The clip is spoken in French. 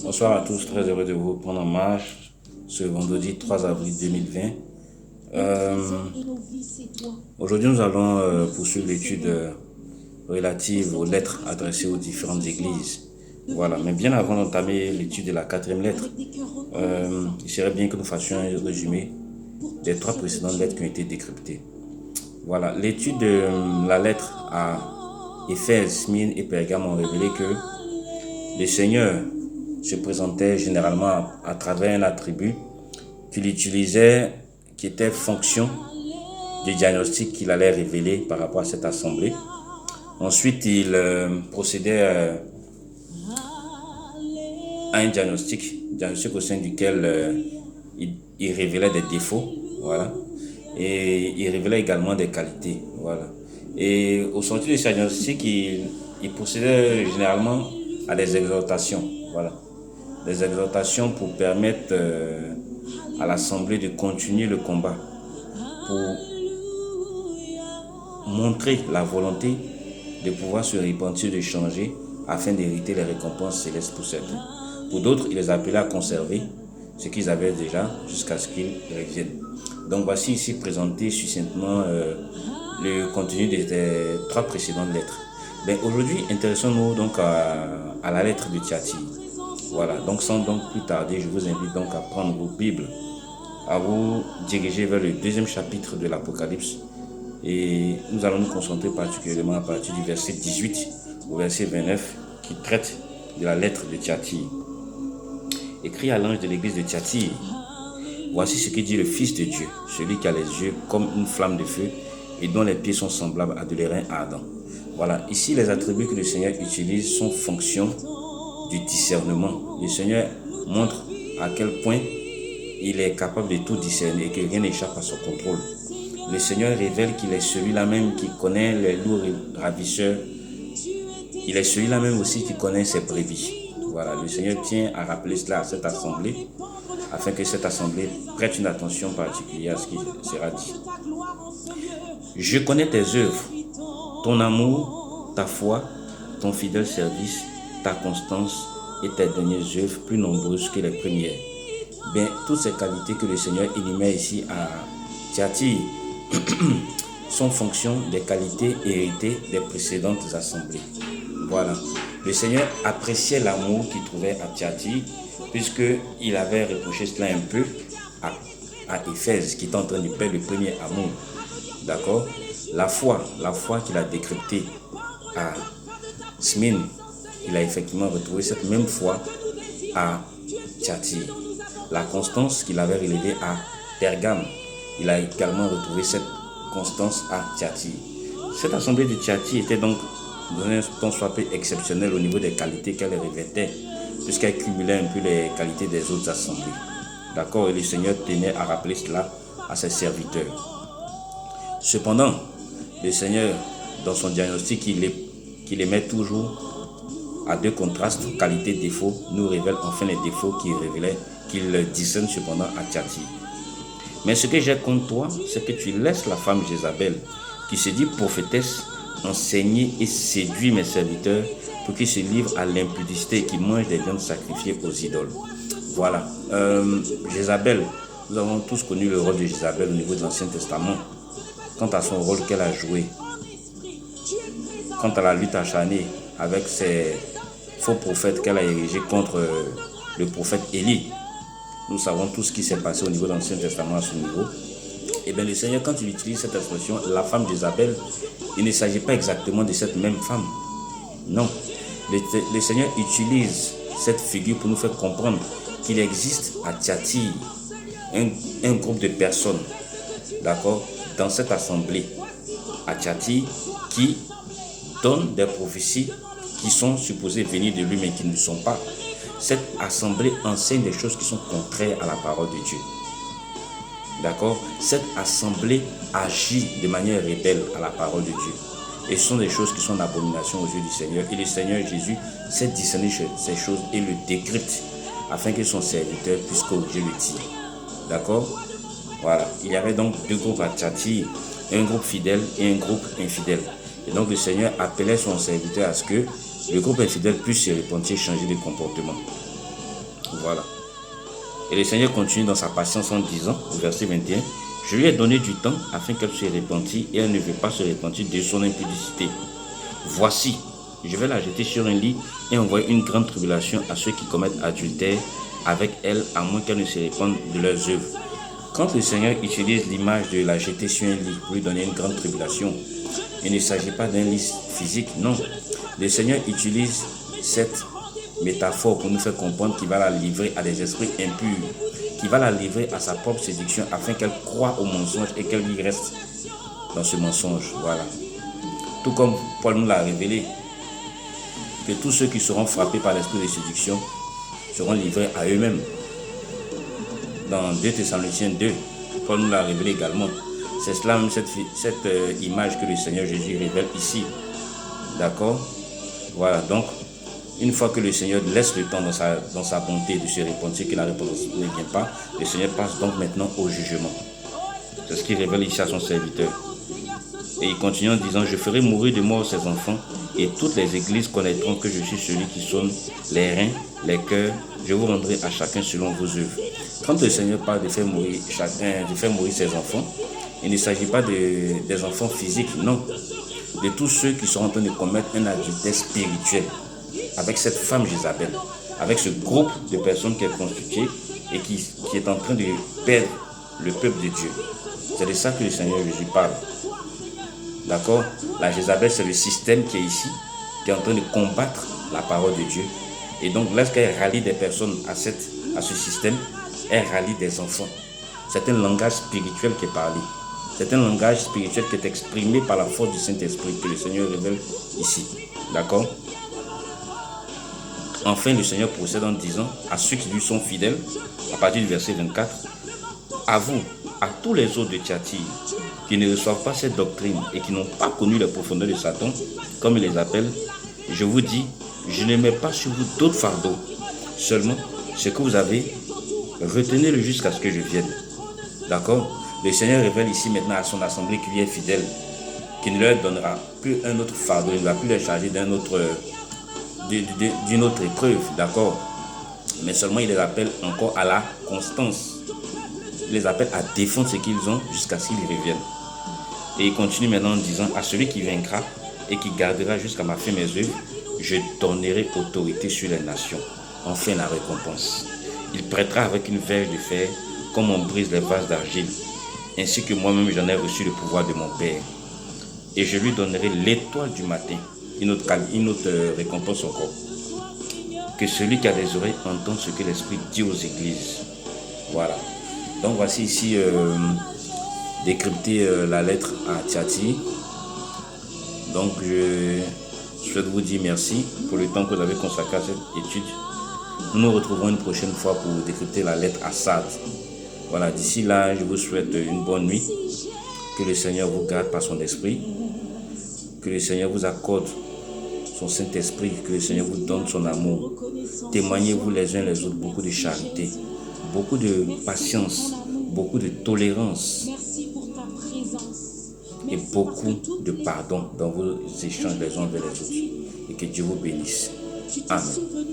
Bonsoir à tous, très heureux de vous prendre en marche ce vendredi 3 avril 2020. Aujourd'hui, nous allons poursuivre l'étude relative aux lettres adressées aux différentes églises. Voilà, mais bien avant d'entamer l'étude de la quatrième lettre, il serait bien que nous fassions un résumé des trois précédentes lettres qui ont été décryptées. Voilà, l'étude de la lettre à Éphèse, Smyrne et Pergame ont révélé que le Seigneur se présentait généralement à travers un attribut qu'il utilisait, qui était fonction du diagnostic qu'il allait révéler par rapport à cette assemblée. Ensuite, il procédait à un diagnostic au sein duquel il révélait des défauts, voilà, et il révélait également des qualités, voilà. Et au sortir de ce diagnostic, il procédait généralement à des exhortations, voilà, des exhortations pour permettre à l'assemblée de continuer le combat, pour montrer la volonté de pouvoir se repentir, de changer, afin d'hériter les récompenses célestes pour certains. Pour d'autres, il les appelait à conserver ce qu'ils avaient déjà jusqu'à ce qu'ils reviennent. Donc voici ici présenté succinctement le contenu des trois précédentes lettres. Aujourd'hui, intéressons-nous donc à la lettre de Thyatire. Voilà, donc sans donc plus tarder, je vous invite donc à prendre vos Bibles, à vous diriger vers le deuxième chapitre de l'Apocalypse. Et nous allons nous concentrer particulièrement à partir du verset 18 au verset 29 qui traite de la lettre de Thyatire. Écrit à l'ange de l'église de Thyatire, voici ce que dit le Fils de Dieu, celui qui a les yeux comme une flamme de feu et dont les pieds sont semblables à de l'airain ardent. Voilà, ici les attributs que le Seigneur utilise sont fonction du discernement. Le Seigneur montre à quel point il est capable de tout discerner et que rien n'échappe à son contrôle. Le Seigneur révèle qu'il est celui-là même qui connaît les loups ravisseurs. Il est celui-là même aussi qui connaît ses brebis. Voilà, le Seigneur tient à rappeler cela à cette assemblée, afin que cette assemblée prête une attention particulière à ce qui sera dit. Je connais tes œuvres, ton amour, ta foi, ton fidèle service, ta constance et tes dernières œuvres plus nombreuses que les premières. Toutes ces qualités que le Seigneur énumère ici à Thyatire sont fonction des qualités héritées des précédentes assemblées. Voilà. Le Seigneur appréciait l'amour qu'il trouvait à Thyatire, puisqu'il avait reproché cela un peu à Éphèse, qui était en train de perdre le premier amour. D'accord? La foi qu'il a décryptée à Smyrne, il a effectivement retrouvé cette même foi à Thyatire. La constance qu'il avait relevée à Pergame, il a également retrouvé cette constance à Thyatire. Cette assemblée de Thyatire était donc dans un ton soit peu exceptionnel au niveau des qualités qu'elle revêtait, puisqu'elle cumulait un peu les qualités des autres assemblées. D'accord? Et le Seigneur tenait à rappeler cela à ses serviteurs. Cependant, le Seigneur, dans son diagnostic qu'il émet toujours à deux contrastes, qualité, défaut, nous révèle enfin les défauts qu'il discerne cependant à Thyatire. Mais ce que j'ai contre toi, c'est que tu laisses la femme Jézabel, qui se dit prophétesse, enseigner et séduire mes serviteurs pour qu'ils se livrent à l'impudicité et qu'ils mangent des viandes sacrifiées aux idoles. Voilà. Jézabel, nous avons tous connu le rôle de Jézabel au niveau de l'Ancien Testament, quant à son rôle qu'elle a joué, quant à la lutte acharnée avec ces faux prophètes qu'elle a érigés contre le prophète Élie. Nous savons tout ce qui s'est passé au niveau de l'Ancien Testament à ce niveau. Et bien le Seigneur, quand il utilise cette expression, la femme d'Isabelle, il ne s'agit pas exactement de cette même femme. Non. Le Seigneur utilise cette figure pour nous faire comprendre qu'il existe à Thyatire un groupe de personnes, d'accord, dans cette assemblée à Thyatire, qui donnent des prophéties qui sont supposées venir de lui, mais qui ne le sont pas. Cette assemblée enseigne des choses qui sont contraires à la parole de Dieu. D'accord? Cette assemblée agit de manière rebelle à la parole de Dieu. Et ce sont des choses qui sont d'abomination aux yeux du Seigneur. Et le Seigneur Jésus sait discerner ces choses et le décrypte afin que son serviteur puisse corriger le tir. D'accord? Voilà. Il y avait donc deux groupes à Thyatire, un groupe fidèle et un groupe infidèle. Et donc le Seigneur appelait son serviteur à ce que le groupe infidèle puisse se repentir et changer de comportement. Voilà. Et le Seigneur continue dans sa patience en disant, au verset 21, « Je lui ai donné du temps afin qu'elle se repentit et elle ne veut pas se repentir de son impudicité. Voici, je vais la jeter sur un lit et envoyer une grande tribulation à ceux qui commettent adultère avec elle, à moins qu'elle ne se répandent de leurs œuvres. » Quand le Seigneur utilise l'image de la jeter sur un lit pour lui donner une grande tribulation, il ne s'agit pas d'un lit physique, non. Le Seigneur utilise cette métaphore pour nous faire comprendre qu'il va la livrer à des esprits impurs, qu'il va la livrer à sa propre séduction afin qu'elle croie au mensonge et qu'elle y reste dans ce mensonge. Voilà. Tout comme Paul nous l'a révélé, que tous ceux qui seront frappés par l'esprit de séduction seront livrés à eux-mêmes. Dans 2 Thessaloniciens 2, Paul nous l'a révélé également. C'est cela même cette image que le Seigneur Jésus révèle ici. D'accord? Voilà, donc, une fois que le Seigneur laisse le temps dans sa bonté de se repentir, que la réponse ne vient pas, le Seigneur passe donc maintenant au jugement. C'est ce qu'il révèle ici à son serviteur. Et il continue en disant, « Je ferai mourir de mort ses enfants, et toutes les églises connaîtront que je suis celui qui sonne les reins, les cœurs, je vous rendrai à chacun selon vos œuvres. » Quand le Seigneur parle de faire mourir ses enfants, il ne s'agit pas des enfants physiques, non. De tous ceux qui sont en train de commettre un adultère spirituel avec cette femme Jézabel, avec ce groupe de personnes qui est constitué et qui est en train de perdre le peuple de Dieu. C'est de ça que le Seigneur Jésus parle. D'accord? La Jézabel, c'est le système qui est ici, qui est en train de combattre la parole de Dieu. Et donc, lorsqu'elle rallie des personnes à ce système, elle rallie des enfants. C'est un langage spirituel qui est parlé. C'est un langage spirituel qui est exprimé par la force du Saint-Esprit que le Seigneur révèle ici. D'accord? Enfin, le Seigneur procède en disant à ceux qui lui sont fidèles, à partir du verset 24, « À vous, à tous les autres de Thyatire, qui ne reçoivent pas cette doctrine et qui n'ont pas connu les profondeurs de Satan, comme il les appelle, je vous dis, je ne mets pas sur vous d'autres fardeaux. Seulement, ce que vous avez, retenez-le jusqu'à ce que je vienne. » D'accord? Le Seigneur révèle ici maintenant à son assemblée qui lui est fidèle, qu'il ne leur donnera plus un autre fardeau, il ne va plus les charger d'une autre épreuve, d'accord? Mais seulement il les appelle encore à la constance. Il les appelle à défendre ce qu'ils ont jusqu'à ce qu'ils reviennent. Et il continue maintenant en disant, à celui qui vaincra et qui gardera jusqu'à ma fin mes œuvres, je donnerai autorité sur les nations, enfin la récompense. Il prêtera avec une verge de fer, comme on brise les vases d'argile, ainsi que moi-même j'en ai reçu le pouvoir de mon Père. Et je lui donnerai l'étoile du matin, une autre récompense encore. Que celui qui a des oreilles entende ce que l'Esprit dit aux églises. Voilà. Donc voici ici décrypter la lettre à Thyatire. Donc je souhaite vous dire merci pour le temps que vous avez consacré à cette étude. Nous nous retrouverons une prochaine fois pour décrypter la lettre à Sardes. Voilà, d'ici là, je vous souhaite une bonne nuit. Que le Seigneur vous garde par son esprit. Que le Seigneur vous accorde son Saint-Esprit. Que le Seigneur vous donne son amour. Témoignez-vous les uns les autres beaucoup de charité, beaucoup de patience, beaucoup de tolérance et beaucoup de pardon dans vos échanges les uns avec les autres. Et que Dieu vous bénisse. Amen.